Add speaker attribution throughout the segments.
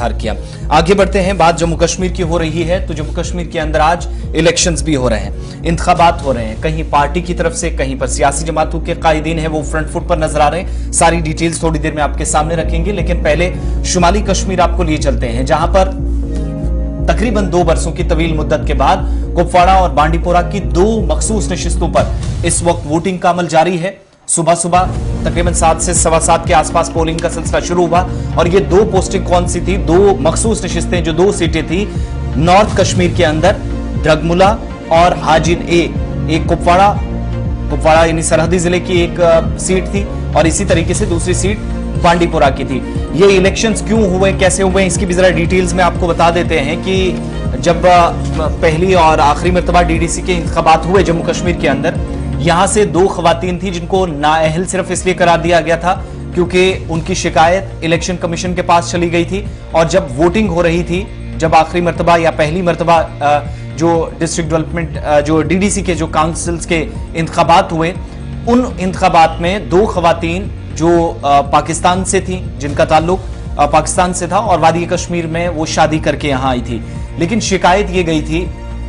Speaker 1: इजहार किया। आगे बढ़ते हैं, बात जम्मू कश्मीर की हो रही है तो जम्मू कश्मीर के अंदर आज इलेक्शंस भी हो रहे हैं, इंतखाबात हो रहे हैं। कहीं पार्टी की तरफ से, कहीं पर सियासी जमातों के कायदीन है वो फ्रंट फुट पर नजर आ रहे हैं। सारी डिटेल्स थोड़ी देर में आपके सामने रखेंगे, लेकिन पहले शुमाली कश्मीर आपको लिए चलते हैं, जहां पर तकरीबन 2 बरसों की तवील मुद्दत के बाद कुपवाड़ा और बांडीपोरा की 2 मखसूस नशिस्तों पर इस वक्त वोटिंग का अमल जारी है। सुबह सुबह तकरीबन 7 से 7:15 के आसपास पोलिंग का सिलसिला शुरू हुआ और ये 2 पोस्टिंग कौन सी थी, 2 मखसूस नशिस्तें, जो 2 सीटें थी नॉर्थ कश्मीर के अंदर, ड्रगमुला और हाजिन ए। एक कुपवाड़ा यानी सरहदी जिले की एक सीट थी और इसी तरीके से दूसरी सीट बांडीपोरा की थी। ये इलेक्शंस क्यों हुए, कैसे हुए, इसकी भी जरा डिटेल्स में आपको बता देते हैं कि जब पहली और आखिरी मर्तबा डीडीसी के इंतखाबात हुए जम्मू कश्मीर के अंदर, यहां से 2 खवातीन थी जिनको नाअहल सिर्फ इसलिए करार दिया गया था क्योंकि उनकी शिकायत इलेक्शन कमीशन के पास चली गई थी। और जब वोटिंग हो रही थी, जब आखिरी मर्तबा या पहली मर्तबा जो डिस्ट्रिक्ट डेवलपमेंट जो डीडीसी के जो काउंसिल्स के इंतखाबात हुए, उन इंतखाबात में 2 खवातीन जो पाकिस्तान से थी, जिनका ताल्लुक पाकिस्तान से था और वादी कश्मीर में वो शादी करके यहां आई थी। लेकिन शिकायत ये गई थी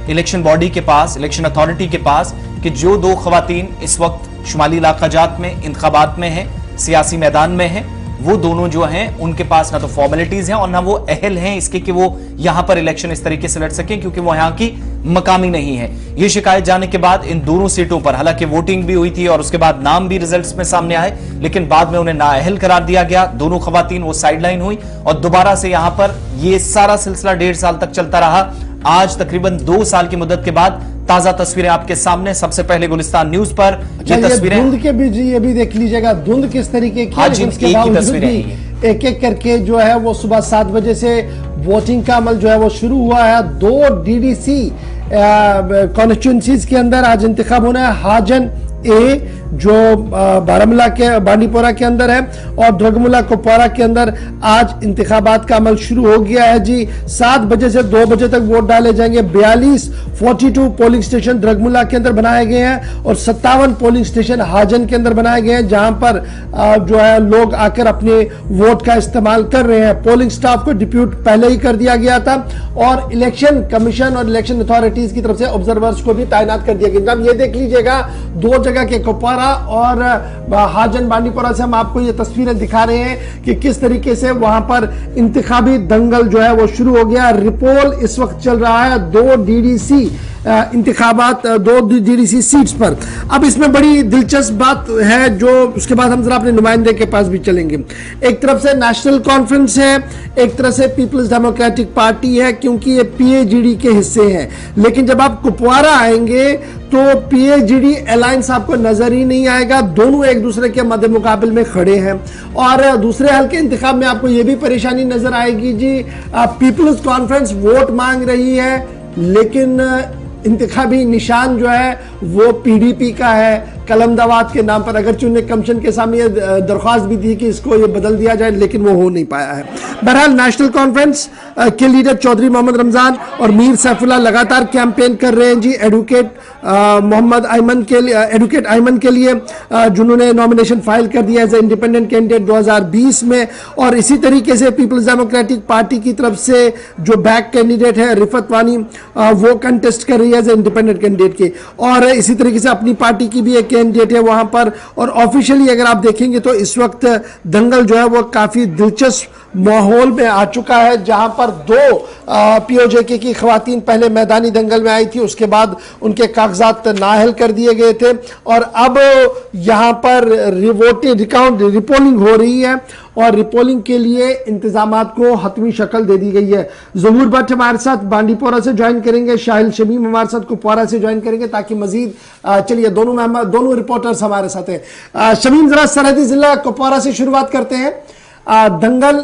Speaker 1: इलेक्शन बॉडी के पास, इलेक्शन अथॉरिटी के पास, कि जो 2 खवातीन इस वक्त शुमाली इलाका जात में इंतखाबात में है, सियासी मैदान में है, वो दोनों जो हैं उनके पास ना तो फॉर्मेलिटीज हैं और ना वो अहल हैं इसके कि वो यहां पर इलेक्शन इस तरीके से लड़ सकें, क्योंकि वो यहां की मकामी नहीं है। ये शिकायत जाने के बाद इन दोनों सीटों पर हालांकि वोटिंग भी हुई थी और उसके बाद नाम भी रिजल्ट्स में सामने आए, लेकिन बाद में उन्हें नाअहल करार दिया गया। दोनों खवातीन वो साइडलाइन हुई और दोबारा से यहां पर ये सारा सिलसिला 1.5 साल तक चलता रहा। आज तकरीबन 2 साल की मुद्दत के बाद ताजा तस्वीरें आपके सामने। सबसे पहले गुलिस्तान न्यूज पर ये तस्वीरें,
Speaker 2: धुंध के भी ये भी देख लीजिएगा, धुंध किस तरीके की, एक एक करके जो है वो सुबह 7 बजे से वोटिंग का अमल जो है वो शुरू हुआ है। 2 डीडीसी कॉन्स्टिट्यूंसीज के अंदर आज इंतखाब होना है। हाजन ए जो बारामूला के बांडीपोरा के अंदर है और ड्रगमुला कुपवाड़ा के अंदर आज इंतखाबात का अमल शुरू हो गया है जी। 7 बजे से 2 बजे तक वोट डाले जाएंगे। 42 पोलिंग स्टेशन ड्रगमुला के अंदर बनाए गए हैं और 57 पोलिंग स्टेशन हाजन के अंदर बनाए गए हैं, जहां पर जो है लोग आकर अपने वोट का इस्तेमाल कर रहे हैं। पोलिंग स्टाफ को डिप्यूट पहले ही कर दिया गया था और इलेक्शन कमीशन और इलेक्शन अथॉरिटीज की तरफ से ऑब्जर्वर्स को भी तैनात कर दिया गया। ये देख लीजिएगा, 2 जगह के कुपवाड़ा और हाजन बांडीपोरा से हम आपको ये तस्वीरें दिखा रहे हैं कि किस तरीके से वहां पर इंतखाबी दंगल जो है वो शुरू हो गया। रिपोल इस वक्त चल रहा है 2 डीडीसी इंतखाबात, 2 डीडीसी सीट्स पर। अब इसमें बड़ी दिलचस्प बात है, जो उसके बाद हम जरा अपने नुमाइंदे के पास भी चलेंगे। एक तरफ से नेशनल कॉन्फ्रेंस है, एक तरफ से पीपल्स डेमोक्रेटिक पार्टी है, क्योंकि ये पीएजीडी के हिस्से हैं। लेकिन जब आप कुपवाड़ा आएंगे तो पीएजीडी अलायंस आपको नजर ही नहीं आएगा। दोनों एक दूसरे के मध्य मुकाबले में खड़े हैं और दूसरे हल्के इंतखाब में आपको यह भी परेशानी नजर आएगी जी। पीपल्स कॉन्फ्रेंस वोट मांग रही है, लेकिन इंतखाबी निशान जो है वो पीडीपी का है, कलमदावाद के नाम पर। अगर चुनाव कमीशन के सामने ये दरख्वास्त भी दी कि इसको ये बदल दिया जाए, लेकिन वो हो नहीं पाया है। बहरहाल नेशनल कॉन्फ्रेंस के लीडर चौधरी मोहम्मद रमजान और मीर सैफुल्लाह लगातार कैंपेन कर रहे हैं जी एडवोकेट अयमन के लिए, जिन्होंने नॉमिनेशन फाइल कर दिया एज ए इंडिपेंडेंट कैंडिडेट 2020 में। और इसी तरीके से पीपल्स डेमोक्रेटिक पार्टी की तरफ से जो बैक कैंडिडेट है रिफत वानी, वो कंटेस्ट कर रही है एज ए इंडिपेंडेंट कैंडिडेट के। और इसी तरीके से अपनी पार्टी की भी एक कैंडिडेट है वहां पर। और ऑफिशियली अगर आप देखेंगे तो इस वक्त दंगल जो है वो काफी दिलचस्प माहौल में आ चुका है, जहां पर 2 पीओजेके की खवातीन पहले मैदानी दंगल में आई थी, उसके बाद उनके कागजात नाअहल कर दिए गए थे और अब यहां पर रिपोलिंग हो रही है और रिपोलिंग के लिए इंतजामात को हतमी शक्ल दे दी गई है। ज़हूर भट्ट हमारे साथ बांडीपोरा से ज्वाइन करेंगे, शाहिल शमीम हमारे साथ कुपवाड़ा से ज्वाइन करेंगे, ताकि मजीद चलिए दोनों रिपोर्टर्स हमारे साथ हैं। शमीम, जरा सरहदी जिला कुपवाड़ा से शुरुआत करते हैं। दंगल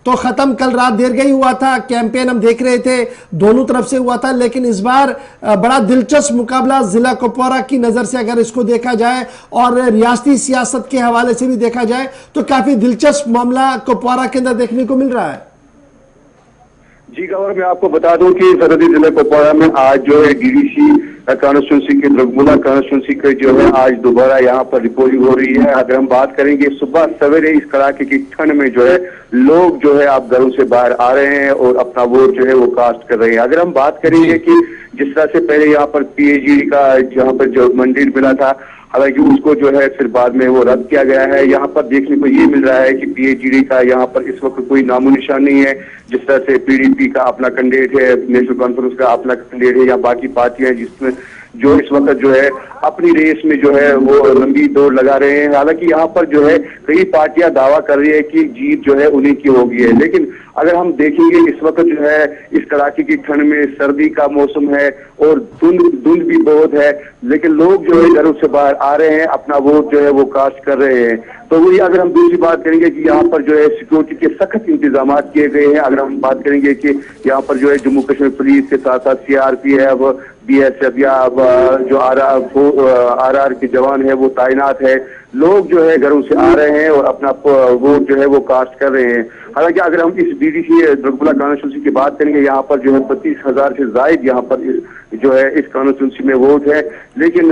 Speaker 2: तो खत्म कल रात देर गई हुआ था, कैंपेन हम देख रहे थे दोनों तरफ से हुआ था, लेकिन इस बार बड़ा दिलचस्प मुकाबला जिला कुपवाड़ा की नजर से अगर इसको देखा जाए और रियासती सियासत के हवाले से भी देखा जाए तो काफी दिलचस्प मामला कुपवाड़ा के अंदर देखने को मिल रहा है।
Speaker 3: जी गवर्नर, मैं आपको बता दूं कि सरहदी जिले कुपवाड़ा में आज जो है डीडीसी कॉन्स्टिट्यूंसी के द्रगमुला कॉन्स्टिट्यूंसी के जो है आज दोबारा यहाँ पर रिपोर्टिंग हो रही है। अगर हम बात करेंगे सुबह सवेरे इस कड़ाके की ठंड में जो है लोग जो है आप घरों से बाहर आ रहे हैं और अपना वोट जो है वो कास्ट कर रहे हैं। अगर हम बात करेंगे कि जिस तरह से पहले यहाँ पर पीएचडी का यहाँ पर जो मंदिर मिला था, हालांकि उसको जो है फिर बाद में वो रद्द किया गया है। यहाँ पर देखने को ये मिल रहा है कि पीएचडी का यहाँ पर इस वक्त कोई नामो निशान नहीं है। जिस तरह से पीडीपी का अपना कैंडिडेट है, नेशनल कॉन्फ्रेंस का अपना कैंडिडेट है, या बाकी पार्टियां हैं जिसमें जो इस वक्त जो है अपनी रेस में जो है वो लंबी दौड़ लगा रहे हैं। हालांकि यहाँ पर जो है कई पार्टियां दावा कर रही है कि जीत जो है उन्हीं की होगी है, लेकिन अगर हम देखेंगे इस वक्त जो है इस कड़ाके की ठंड में सर्दी का मौसम है और धुंध भी बहुत है, लेकिन लोग जो है घरों से बाहर आ रहे हैं, अपना वोट जो है वो कास्ट कर रहे हैं। तो वही अगर हम दूसरी बात करेंगे कि यहाँ पर जो है सिक्योरिटी के सख्त इंतजाम किए गए हैं। अगर हम बात करेंगे कि यहाँ पर जो है जम्मू कश्मीर पुलिस के साथ साथ सीआरपीएफ, बीएसएफ या जो आरआर के जवान है वो तैनात है। लोग जो है घरों से आ रहे हैं और अपना वोट जो है वो कास्ट कर रहे हैं। हालांकि अगर हम इस डीडीसी द्रगमुला कॉन्स्टिट्यूंसी की बात करेंगे, यहाँ पर जो है 32,000 से जायद यहाँ पर जो है इस कॉन्स्टिट्यूंसी में वोट है, लेकिन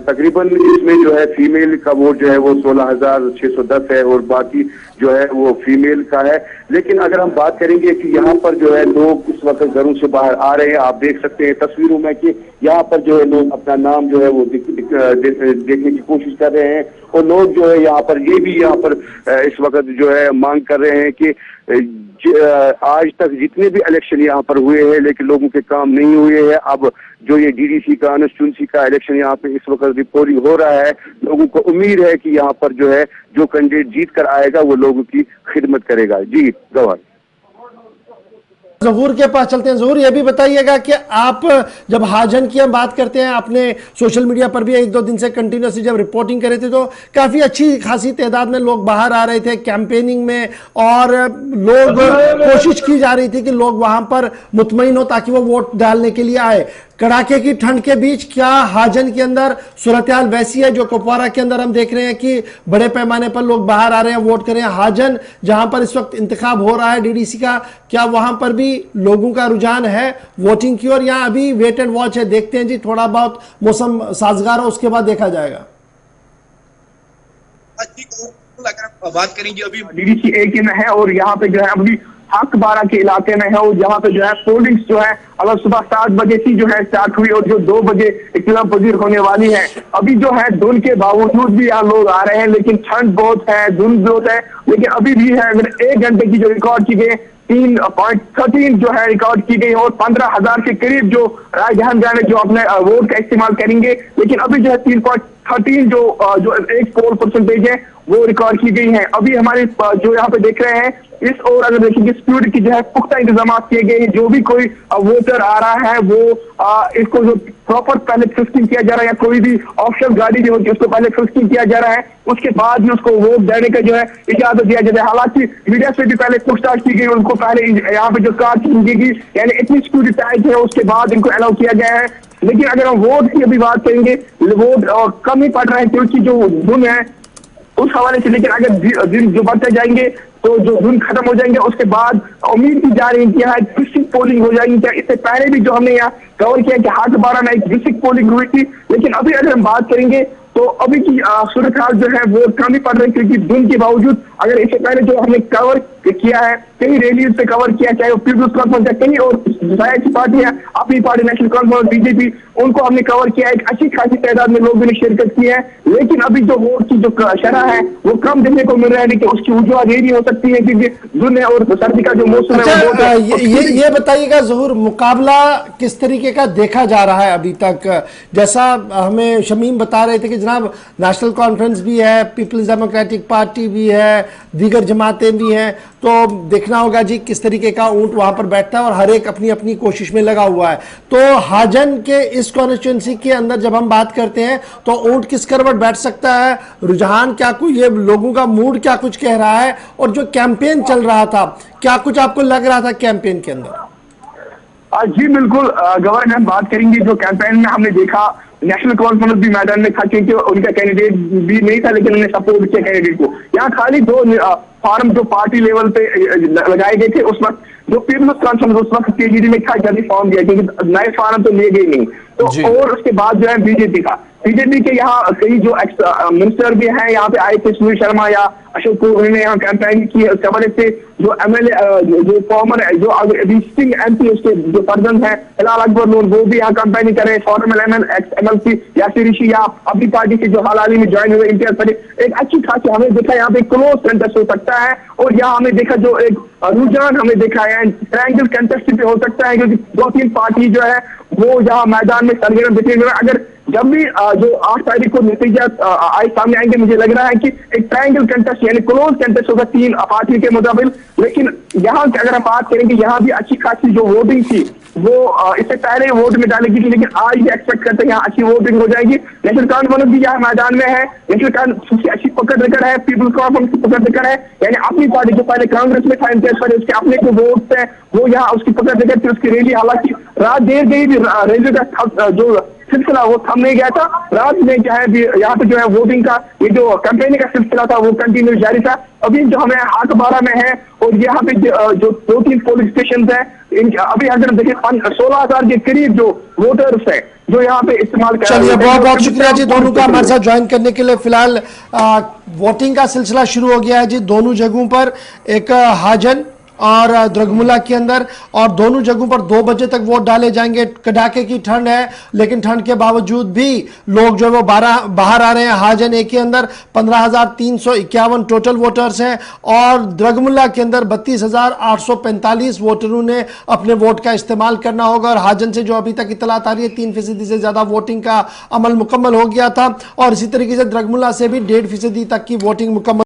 Speaker 3: तकरीबन इसमें जो है फीमेल का वोट जो है वो 16,610 है और बाकी जो है वो फीमेल का है। लेकिन अगर हम बात करेंगे कि यहाँ पर जो है लोग इस वक्त घरों से बाहर आ रहे हैं, आप देख सकते हैं तस्वीरों में कि यहाँ पर जो है लोग अपना नाम जो है वो देखने की कोशिश कर रहे हैं और लोग जो है यहाँ पर ये भी यहाँ पर इस वक्त जो है मांग कर रहे हैं कि आज तक जितने भी इलेक्शन यहाँ पर हुए हैं लेकिन लोगों के काम नहीं हुए हैं। अब जो ये डीडीसी कॉन्स्टिट्यूंसी का इलेक्शन यहाँ पे इस वक्त रिपोर्टिंग हो रहा है, लोगों को उम्मीद है कि यहाँ पर जो है जो कैंडिडेट जीत कर आएगा वो लोगों की खिदमत करेगा। जी गवाह,
Speaker 2: ज़हूर के पास चलते हैं। ज़हूर, ये भी बताइएगा कि आप जब हाजन की हम बात करते हैं, आपने सोशल मीडिया पर भी 1-2 दिन से कंटिन्यूसली जब रिपोर्टिंग कर रहे थे तो काफ़ी अच्छी खासी तादाद में लोग बाहर आ रहे थे कैंपेनिंग में और लोग कोशिश की जा रही थी कि लोग वहां पर मुतमईन हो ताकि वो वोट डालने के लिए आए। कड़ाके की ठंड के बीच क्या हाजन के अंदर सूरत-ए-हाल वैसी है जो कुपवाड़ा के अंदर हम देख रहे हैं कि बड़े पैमाने पर लोग बाहर आ रहे हैं वोट कर रहे हैं? हाजन जहां पर इस वक्त इंतखाब हो रहा है डीडीसी का, क्या वहां पर भी लोगों का रुझान है वोटिंग की ओर, या अभी वेट एंड वॉच है, देखते हैं जी थोड़ा बहुत मौसम साजगार हो उसके बाद देखा जाएगा?
Speaker 4: अगर बात करेंगे अभी
Speaker 3: डीडीसी एक में है और यहाँ पे जो है अभी हकबारा के इलाके में है और जहाँ पे जो है पोलिंग जो है अगर सुबह 7 बजे से जो है स्टार्ट हुई और जो 2 बजे इख्तिलाम पजीर होने वाली है। अभी जो है धुंध के बावजूद भी यहाँ लोग आ रहे हैं, लेकिन ठंड बहुत है, धुंध बहुत है, लेकिन अभी भी है। अगर 1 घंटे की जो रिकॉर्ड की गई 3.13 जो है रिकॉर्ड की गई और 15,000 के करीब जो राय दहानदार जो अपने वोट का इस्तेमाल करेंगे, लेकिन अभी जो है 3.13 जो एक पोल परसेंटेज है वो रिकॉर्ड की गई है। अभी हमारे जो यहाँ पे देख रहे हैं इस और अगर देखेंगे सिक्योरिटी की जो है पुख्ता इंतजाम किए गए हैं। जो भी कोई वोटर आ रहा है वो इसको जो प्रॉपर पहले फ्रिस्किंग किया जा रहा है, या कोई भी ऑफिशियल गाड़ी जो होती है उसको पहले फ्रिस्किंग किया जा रहा है, उसके बाद भी उसको वोट देने का जो है इजाजत दिया जाता है। हालांकि मीडिया से भी पहले पूछताछ की गई, उनको पहले यहाँ पे जो कार की गई, यानी इतनी सिक्योरिटी टाइट है, उसके बाद इनको अलाउ किया गया है। लेकिन अगर हम वोट की अभी बात करेंगे, वोट कम ही पड़ रहा है क्योंकि जो धुन है उस हवाले से। लेकिन अगर दिन जो बढ़ते जाएंगे तो जो धुन खत्म हो जाएंगे उसके बाद उम्मीद की जा रही है कि यहाँ डिस्ट्रिक्ट पोलिंग हो जाएगी। क्या इससे पहले भी जो हमने यहाँ कवर किया कि हकबारा में एक डिस्ट्रिक्ट पोलिंग हुई थी, लेकिन अभी अगर हम बात करेंगे तो अभी की सूरत हाल जो है वो कम ही पड़ रही है क्योंकि धुंध के बावजूद अगर इससे पहले जो हमने कवर किया है कई रैलीज से कवर किया, चाहे वो पीपुल्स कॉन्फ्रेंस या कहीं और पार्टियां अपनी पार्टी नेशनल कॉन्फ्रेंस बीजेपी, उनको हमने कवर किया। एक अच्छी खासी तादाद में लोगों ने शिरकत की है, लेकिन अभी जो वोट की जो शरह है वो कम देखने को मिल रहा है। लेकिन उसकी वजूहत ये नहीं हो सकती है क्योंकि धुंध है और सर्दी का जो मौसम है।
Speaker 2: ये बताइएगा ज़हूर, मुकाबला किस तरीके का देखा जा रहा है अभी तक? जैसा हमें शमीम बता रहे थे कि जनाब नेशनल कॉन्फ्रेंस भी है, पीपल्स डेमोक्रेटिक पार्टी भी है, दीगर जमातें भी हैं, तो देखना होगा जी किस तरीके का ऊंट वहां पर बैठता है और हर एक अपनी अपनी कोशिश में लगा हुआ है। तो हाजन के इस कॉन्स्टिट्यूंसी के अंदर जब हम बात करते हैं तो ऊंट किस करवट बैठ सकता है, रुझान क्या कुछ, ये लोगों का मूड क्या कुछ कह रहा है, और जो कैंपेन चल रहा था क्या कुछ आपको लग रहा था कैंपेन के अंदर?
Speaker 3: जी बिल्कुल गवर्नर, हम बात करेंगे जो कैंपेन में हमने देखा नेशनल कॉन्फ्रेंस भी मैदान में था क्योंकि उनका कैंडिडेट भी नहीं था, लेकिन उन्होंने सपोर्ट किया कैंडिडेट को। यहाँ खाली 2 फॉर्म जो पार्टी लेवल पे लगाए गए थे उस वक्त जो
Speaker 5: पीपल्स कॉन्फ्रेंस उस वक्त केजीडी में था, जल्दी फॉर्म दिया क्योंकि नए फार्म तो लिए गए नहीं।
Speaker 1: जी।
Speaker 5: तो और उसके बाद जो है बीजेपी के यहाँ कई जो मिनिस्टर भी हैं यहाँ पे आए थे, सुनील शर्मा या अशोक कुमार ने यहाँ कैंपेन की। उसके वजह से जो एमएलए जो फॉर्मर है, जो अभी सिटिंग एमपी उसके जो पर्सन है हिलाल अकबर नूर, वो भी यहाँ कैंपेनिंग कर रहे हैं। फॉर्मर एमएलसी यासिर ऋषि या अपनी पार्टी के जो हाल ही में ज्वाइन हुए इम्तियाज पटेल, एक अच्छी खासी हमें देखा यहाँ पे क्लोज कंटेस्ट हो सकता है। और यहाँ हमें देखा जो एक रुझान हमें देखा है ट्रायंगल कंटेस्ट भी हो सकता है, क्योंकि 2-3 पार्टी जो है वो यहाँ मैदान में सरगर्म दिखे हुए। अगर जब भी जो 8 तारीख को नतीजा आए सामने आएंगे, मुझे लग रहा है कि एक ट्रायंगल कंटेस्ट यानी क्लोज कंटेस्ट होगा 3 पार्टी के मुताबिक। लेकिन यहाँ अगर हम बात करेंगे, यहाँ भी अच्छी खासी जो वोटिंग थी वो इससे पहले वोट में डाली गई थी, लेकिन आज भी एक्सपेक्ट करते हैं यहाँ अच्छी वोटिंग हो जाएगी। नेशनल कॉन्फ्रेंस भी यहाँ मैदान में है, नेशनल कॉन्फ्रेंस सबसे अच्छी पकड़ रिकॉर्ड है, पीपल्स कॉन्फ्रेंस की पकड़ रिकॉर्ड है, यानी अपनी पार्टी जो पहले कांग्रेस में था इम्तियाज पटेल, उसके अपने जो वोट है वो यहाँ उसकी पकड़ रिकॉर्ड थी। उसकी रैली हालांकि रात देर गई भी, रेलवे का जो सिलसिला वो थम नहीं गया था। रात में जो है यहाँ पे जो है वोटिंग का ये जो कैंपेनिंग का सिलसिला था वो कंटिन्यू जारी था। अभी जो हमें हाटबारा में है और यहाँ पे जो 2-3 पोलिंग स्टेशन है, अभी अगर देखें 16,000 के करीब जो वोटर्स है जो यहाँ पे इस्तेमाल कर।
Speaker 2: चलिए, बहुत बहुत शुक्रिया जी दोनों का हमारे साथ ज्वाइन करने के लिए। फिलहाल वोटिंग का सिलसिला शुरू हो गया है जी दोनों जगहों पर, एक हाजन और द्रगमुला के अंदर, और दोनों जगहों पर 2 बजे तक वोट डाले जाएंगे। कड़ाके की ठंड है, लेकिन ठंड के बावजूद भी लोग जो है वो बाहर आ रहे हैं। हाजन ए के अंदर 15,351 टोटल वोटर्स हैं और द्रगमुला के अंदर 32,845 वोटरों ने अपने वोट का इस्तेमाल करना होगा। और हाजन से जो अभी तक इतलात आ रही है 3% से ज्यादा वोटिंग का अमल मुकम्मल हो गया था, और इसी तरीके से द्रगमुला से भी 1.5% तक की वोटिंग मुकम्मल